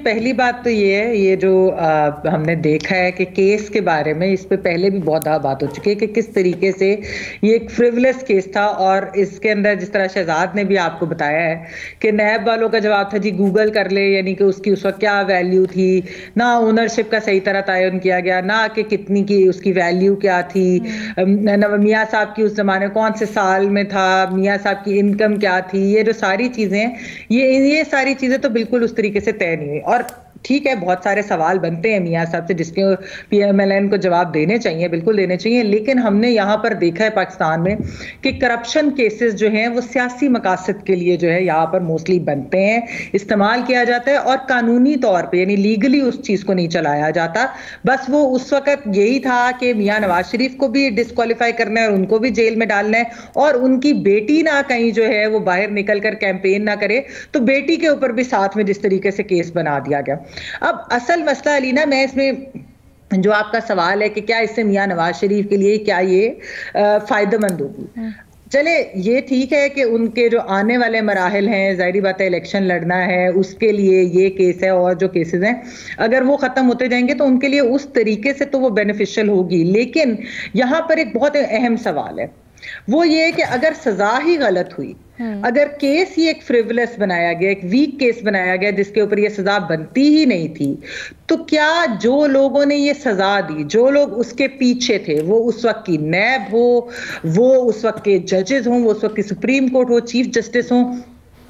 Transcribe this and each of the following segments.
पहली बात तो ये है, ये जो हमने देखा है कि केस के बारे में इस पे पहले भी बहुत बात हो चुकी है कि किस तरीके से ये एक फ्रिवलेस केस था। और इसके अंदर जिस तरह शहजाद ने भी आपको बताया है कि नैब वालों का जवाब था जी गूगल कर ले, यानी कि उसकी उस वक्त क्या वैल्यू थी, ना ओनरशिप का सही तरह तयन किया गया, ना कि कितनी की उसकी वैल्यू क्या थी, मियाँ साहब की उस जमाने कौन से साल में था, मियाँ साहब की इनकम क्या थी, ये जो सारी चीजें, ये सारी चीजें तो बिल्कुल उस तरीके से तय नहीं हुई। और ठीक है, बहुत सारे सवाल बनते हैं मियाँ साहब से जिसके पीएमएलएन को जवाब देने चाहिए, बिल्कुल देने चाहिए। लेकिन हमने यहाँ पर देखा है पाकिस्तान में कि करप्शन केसेस जो हैं वो सियासी मकासद के लिए जो है यहाँ पर मोस्टली बनते हैं, इस्तेमाल किया जाता है और कानूनी तौर पे यानी लीगली उस चीज को नहीं चलाया जाता। बस वो उस वक्त यही था कि मियाँ नवाज शरीफ को भी डिस्क्वालीफाई करना है और उनको भी जेल में डालना है, और उनकी बेटी ना कहीं जो है वो बाहर निकल कर कैंपेन ना करे, तो बेटी के ऊपर भी साथ में जिस तरीके से केस बना दिया गया। अब असल मसला अलीना, मैं इसमें जो आपका सवाल है कि क्या इससे मियां नवाज शरीफ के लिए क्या ये फायदेमंद होगी, चले ये ठीक है कि उनके जो आने वाले मराहल हैं, जाहिर बात है इलेक्शन लड़ना है, उसके लिए ये केस है और जो केसेस हैं अगर वो खत्म होते जाएंगे तो उनके लिए उस तरीके से तो वो बेनिफिशियल होगी। लेकिन यहां पर एक बहुत अहम सवाल है, वो ये है कि अगर सजा ही गलत हुई, अगर केस ही एक फ्रिवलेस बनाया गया, एक वीक केस बनाया गया जिसके ऊपर ये सजा बनती ही नहीं थी, तो क्या जो लोगों ने ये सजा दी, जो लोग उसके पीछे थे, वो उस वक्त की नैब हो, वो उस वक्त के जजेस हों, वो उस वक्त की सुप्रीम कोर्ट हो, चीफ जस्टिस हो,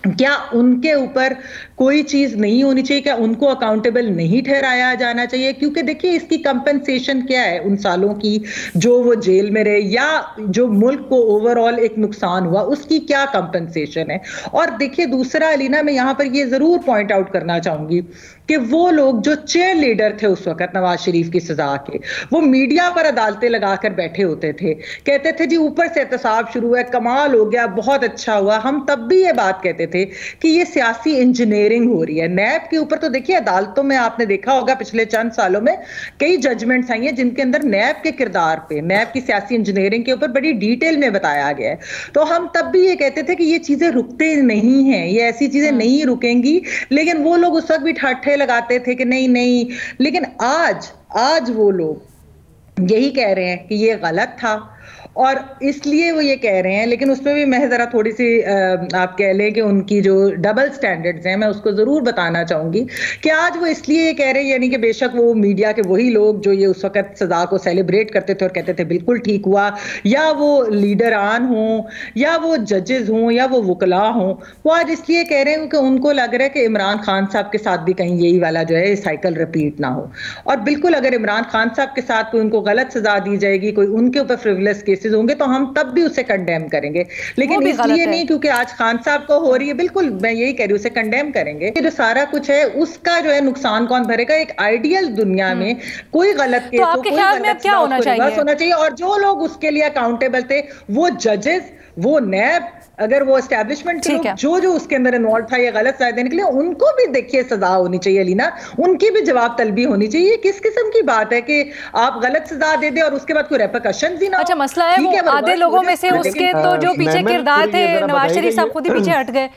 क्या उनके ऊपर कोई चीज नहीं होनी चाहिए? क्या उनको अकाउंटेबल नहीं ठहराया जाना चाहिए? क्योंकि देखिए इसकी कंपेंसेशन क्या है उन सालों की जो वो जेल में रहे, या जो मुल्क को ओवरऑल एक नुकसान हुआ उसकी क्या कंपेंसेशन है? और देखिए दूसरा अलीना, मैं यहां पर ये जरूर पॉइंट आउट करना चाहूंगी कि वो लोग जो चेयर लीडर थे उस वक्त नवाज शरीफ की सजा के, वो मीडिया पर अदालतें लगाकर बैठे होते थे, कहते थे जी ऊपर से एहतसाब शुरू है, कमाल हो गया, बहुत अच्छा हुआ। हम तब भी ये बात कहते थे कि ये सियासी इंजीनियरिंग हो रही है। नैब के ऊपर तो देखिए अदालतों में आपने देखा होगा पिछले चंद सालों में कई जजमेंट्स आई हैं जिनके अंदर नैब के किरदार पे, नैब की सियासी इंजीनियरिंग के ऊपर बड़ी डिटेल में बताया गया है। तो हम तब भी ये कहते थे कि ये चीजें रुकते नहीं हैं, ये ऐसी चीजें नहीं रुकेंगी। लेकिन वो लोग उस वक्त भी ठाठे लगाते थे कि नहीं नहीं, लेकिन आज वो लोग यही कह रहे हैं कि ये गलत था और इसलिए वो ये कह रहे हैं। लेकिन उसमें भी मैं जरा थोड़ी सी आप कह लें कि उनकी जो डबल स्टैंडर्ड्स हैं मैं उसको जरूर बताना चाहूंगी कि आज वो इसलिए ये कह रहे हैं, यानी कि बेशक वो मीडिया के वही लोग जो ये उस वक्त सजा को सेलिब्रेट करते थे और कहते थे बिल्कुल ठीक हुआ, या वो लीडरान हों, या वो जजेस हों, या वो वकला हों, वो आज इसलिए कह रहे हैं कि उनको लग रहा है कि इमरान खान साहब के साथ भी कहीं यही वाला जो है साइकिल रिपीट ना हो। और बिल्कुल अगर इमरान खान साहब के साथ कोई उनको गलत सजा दी जाएगी, कोई उनके ऊपर फ्रिवलेस केसेस होंगे तो हम तब भी उसे कंडेम करेंगे। लेकिन इसलिए नहीं क्योंकि आज खान साहब को हो रही है, बिल्कुल मैं यही कह रही हूँ, उसे कंडेम करेंगे। जो सारा कुछ है उसका जो है नुकसान कौन भरेगा? एक आइडियल दुनिया में कोई गलत केस हो, कोई गलत क्या होना चाहिए, और जो लोग उसके लिए अकाउंटेबल थे वो जजेस, वो नैब, अगर वो एस्टैब्लिशमेंट के लोग जो उसके अंदर इन्वॉल्व था ये गलत सजा देने के लिए, उनको भी देखिए सजा होनी चाहिए अलीना, उनकी भी जवाब तलबी होनी चाहिए। किस किस्म की बात है कि आप गलत सजा दे दे और उसके बाद कोई रेपरकशंस ही ना हो? अच्छा मसला है वो आधे लोगों में से उसके तो जो पीछे किरदार थे नवाज शरीफ साहब खुद ही पीछे हट गए।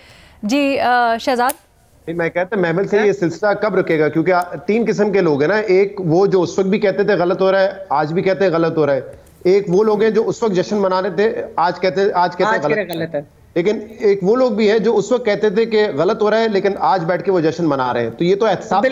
जी शहजाद, मैं कहता महमल से ये सिलसिला कब रुकेगा? क्योंकि 3 किस्म के लोग हैं ना, एक वो जो उस वक्त भी कहते थे गलत हो रहा है, आज भी कहते हैं गलत हो रहा है। एक वो लोग हैं जो उस वक्त जश्न मना रहे थे, आज कहते हैं गलत है। लेकिन एक वो लोग भी हैं जो उस वक्त कहते थे कि गलत हो रहा है लेकिन आज बैठ के वो जश्न मना रहे हैं। तो ये तो एहसास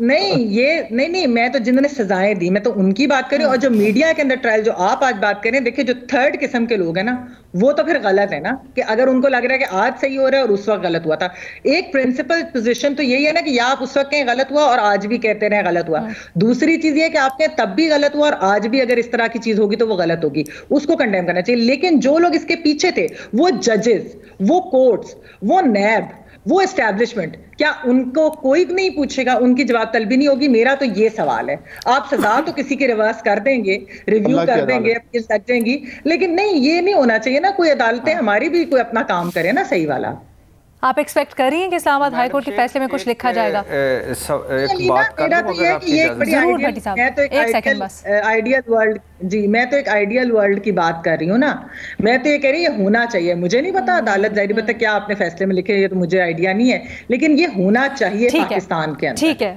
नहीं, मैं तो जिन्होंने सजाएं दी मैं तो उनकी बात करी। और जो मीडिया के अंदर ट्रायल जो आप आज बात करें, देखिए जो थर्ड किस्म के लोग हैं ना वो तो फिर गलत है ना, कि अगर उनको लग रहा है कि आज सही हो रहा है और उस वक्त गलत हुआ था। एक प्रिंसिपल पोजीशन तो यही है ना कि या आप उस वक्त कहें गलत हुआ और आज भी कहते रहे गलत हुआ। दूसरी चीज ये कि आपके तब भी गलत हुआ और आज भी अगर इस तरह की चीज होगी तो वो गलत होगी, उसको कंडेम करना चाहिए। लेकिन जो लोग इसके पीछे थे, वो जजेस, वो कोर्ट्स, वो नैब, वो एस्टैब्लिशमेंट, क्या उनको कोई नहीं पूछेगा? उनकी जवाब तलबी नहीं होगी? मेरा तो ये सवाल है। आप सजा तो किसी की रिवर्स कर देंगे, रिव्यू कर देंगे, लग जाएंगी, लेकिन नहीं, ये नहीं होना चाहिए ना। कोई अदालतें हमारी भी कोई अपना काम करे ना सही वाला। आप एक्सपेक्ट कर रही हैं कि इस्लामाबाद हाई कोर्ट के फैसले में कुछ लिखा जाएगा? एक बात कर दूं, अगर आपकी जरूर भट्टी साहब, एक सेकंड बस। आइडियल वर्ल्ड जी, मैं तो एक आइडियल वर्ल्ड की बात कर रही हूँ ना। मैं तो ये कह रही हूँ ये होना चाहिए। मुझे नहीं पता अदालत जाहिर पता क्या आपने फैसले में लिखे, ये तो मुझे आइडिया नहीं है, लेकिन ये होना चाहिए पाकिस्तान के अंदर। ठीक है।